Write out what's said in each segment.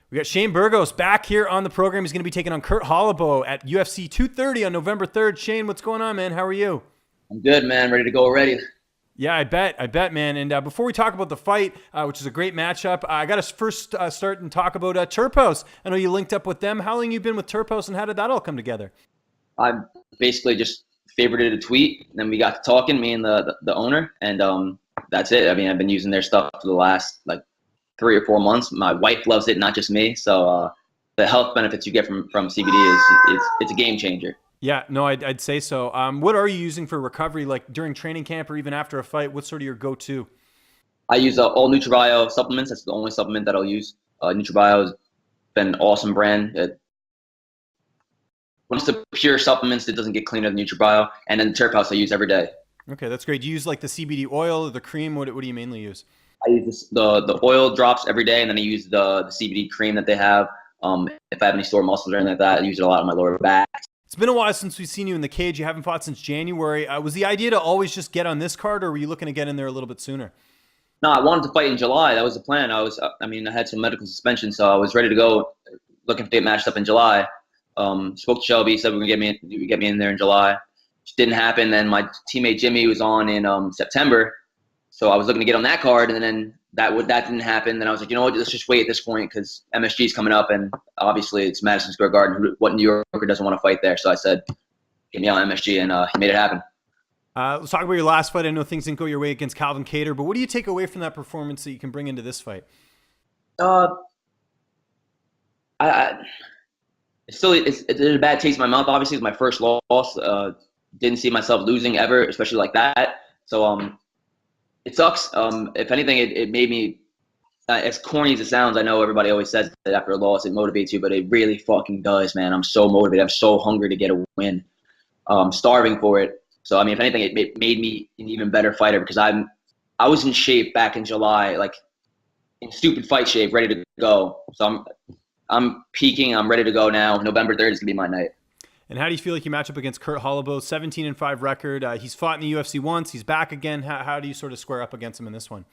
We got Shane Burgos back here on the program. He's going to be taking on Kurt Holobaugh at UFC 230 on November 3rd. Shane, what's going on, man? How are you? I'm good, man. Ready to go already. Yeah, I bet, man. And before we talk about the fight, which is a great matchup, I got to first start and talk about Terphouse. I know you linked up with them. How long you been with Terphouse, and how did that all come together? I basically just favorited a tweet, and then we got to talking, me and the owner, and that's it. I mean, I've been using their stuff for the last 3 or 4 months. My wife loves it, not just me. So the health benefits you get from CBD it's a game changer. Yeah, no, I'd say so. What are you using for recovery, like during training camp or even after a fight? What's sort of your go-to? I use all NutriBio supplements. That's the only supplement that I'll use. NutriBio has been an awesome brand. When it's the pure supplements, it doesn't get cleaner than NutriBio. And then Terphouse I use every day. Okay, that's great. Do you use like the CBD oil or the cream? What do you mainly use? I use the oil drops every day, and then I use the CBD cream that they have. If I have any sore muscles or anything like that, I use it a lot on my lower back. It's been a while since we've seen you in the cage. You haven't fought since January. Was the idea to always just get on this card, or were you looking to get in there a little bit sooner? No, I wanted to fight in July. That was the plan. I had some medical suspension, so I was ready to go, looking to get matched up in July. Spoke to Shelby, said we're gonna get me in there in July. Which didn't happen. Then my teammate Jimmy was on in September, so I was looking to get on that card, and then that didn't happen. Then I was like, you know what, let's just wait at this point because MSG is coming up, and obviously it's Madison Square Garden. What New Yorker doesn't want to fight there? So I said, get me on MSG, and he made it happen. Let's talk about your last fight. I know things didn't go your way against Calvin Kattar, but what do you take away from that performance that you can bring into this fight? It's a bad taste in my mouth. Obviously, it's my first loss. Didn't see myself losing ever, especially like that. So it sucks. If anything, it made me, as corny as it sounds, I know everybody always says that after a loss it motivates you, but it really fucking does, man. I'm so motivated. I'm so hungry to get a win. Starving for it. So I mean, if anything, it made me an even better fighter because I was in shape back in July, like in stupid fight shape, ready to go. So I'm peaking. I'm ready to go now. November 3rd is gonna be my night. And how do you feel like you match up against Kurt Holobaugh, 17-5 record? He's fought in the UFC once. He's back again. How do you sort of square up against him in this one?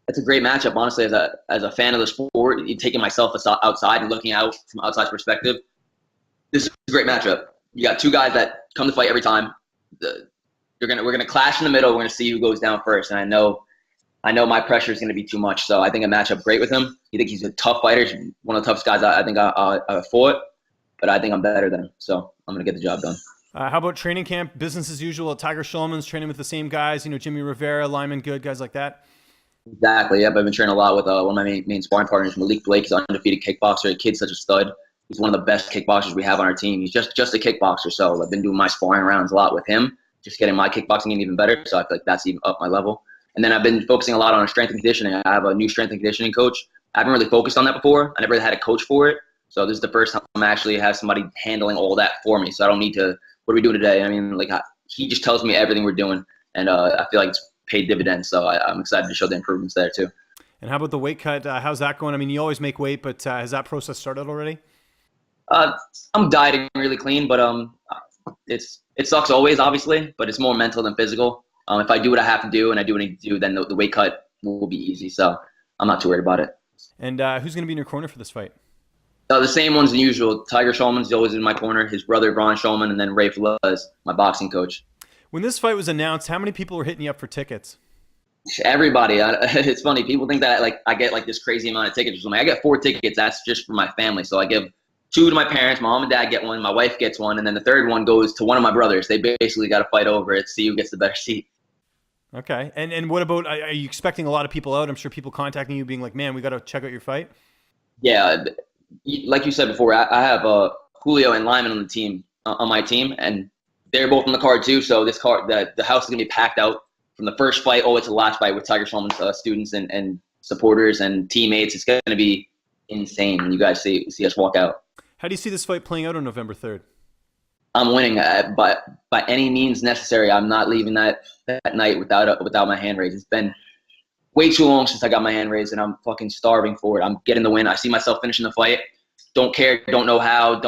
It's a great matchup, honestly. As a fan of the sport, taking myself outside and looking out from outside perspective, this is a great matchup. You got two guys that come to fight every time. We're gonna clash in the middle. We're gonna see who goes down first. And I know my pressure is gonna be too much. So I think a matchup great with him. You think he's a tough fighter? He's one of the toughest guys I think I fought. But I think I'm better than him, so I'm going to get the job done. How about training camp? Business as usual at Tiger Schulman's, training with the same guys, Jimmy Rivera, Lyman Good, guys like that? Exactly, yep. I've been training a lot with one of my main sparring partners, Malik Blake. He's an undefeated kickboxer. The kid's such a stud. He's one of the best kickboxers we have on our team. He's just a kickboxer, so I've been doing my sparring rounds a lot with him, just getting my kickboxing game even better, so I feel like that's even up my level. And then I've been focusing a lot on strength and conditioning. I have a new strength and conditioning coach. I haven't really focused on that before. I never really had a coach for it. So this is the first time I'm actually have somebody handling all that for me. So I don't need to, what are we doing today? I mean, he just tells me everything we're doing. And I feel like it's paid dividends. So I'm excited to show the improvements there too. And how about the weight cut? How's that going? I mean, you always make weight, but has that process started already? I'm dieting really clean, but it sucks always, obviously, but it's more mental than physical. If I do what I have to do and I do what I need to do, then the weight cut will be easy. So I'm not too worried about it. And who's going to be in your corner for this fight? The same ones as usual. Tiger Schulman's always in my corner. His brother, Braun Schulman, and then Ray Flores, my boxing coach. When this fight was announced, how many people were hitting you up for tickets? Everybody. It's funny. People think that I get this crazy amount of tickets or something. I get 4 tickets. That's just for my family. So I give 2 to my parents. My mom and dad get one. My wife gets one. And then the third one goes to one of my brothers. They basically got to fight over it, see who gets the better seat. Okay. And what about, are you expecting a lot of people out? I'm sure people contacting you being like, man, we got to check out your fight. Yeah. Like you said before, I have Julio and Lyman on the team, on my team, and they're both on the card too. So this card, the house is gonna be packed out from the first fight all the way to the last fight with Tiger Schulman's students and supporters and teammates. It's gonna be insane when you guys see us walk out. How do you see this fight playing out on November 3rd? I'm winning, but by any means necessary. I'm not leaving that night without my hand raised. It's been way too long since I got my hand raised, and I'm fucking starving for it. I'm getting the win. I see myself finishing the fight. Don't care. Don't know how.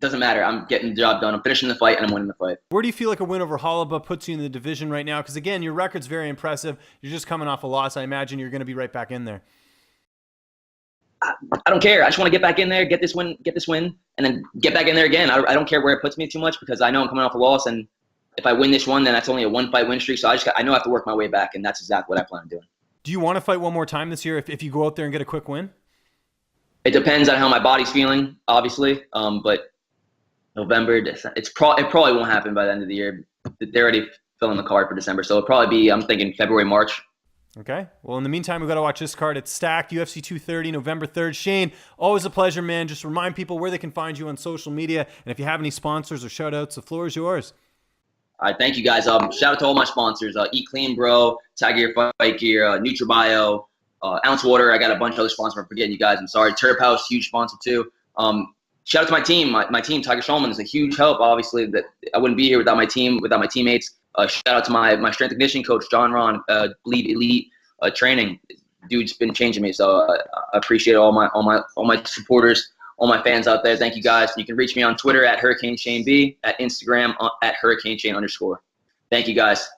Doesn't matter. I'm getting the job done. I'm finishing the fight, and I'm winning the fight. Where do you feel like a win over Holobaugh puts you in the division right now? Because, again, your record's very impressive. You're just coming off a loss. I imagine you're going to be right back in there. I don't care. I just want to get back in there, get this win, and then get back in there again. I don't care where it puts me too much because I know I'm coming off a loss, and if I win this one, then that's only a 1-fight win streak. So I know I have to work my way back, and that's exactly what I plan on doing. Do you want to fight one more time this year if you go out there and get a quick win? It depends on how my body's feeling, obviously. But November, it probably won't happen by the end of the year. They're already filling the card for December, so it'll probably be, I'm thinking, February, March. Okay. Well, in the meantime, we've got to watch this card. It's stacked. UFC 230, November 3rd. Shane, always a pleasure, man. Just remind people where they can find you on social media. And if you have any sponsors or shout-outs, the floor is yours. All right, thank you, guys. Shout out to all my sponsors. Eat Clean Bro, Tiger Fight Gear, NutriBio, Ounce Water. I got a bunch of other sponsors. I'm forgetting you guys. I'm sorry. Terphouse, huge sponsor too. Shout out to my team. My team, Tiger Shulman, is a huge help. Obviously, that I wouldn't be here without my team, without my teammates. Shout out to my strength and conditioning coach, John Ron, Bleed Elite Training. Dude's been changing me. So I appreciate all my supporters, all my fans out there. Thank you, guys. You can reach me on Twitter at Hurricane Shane B, at Instagram at Hurricane Shane _. Thank you, guys.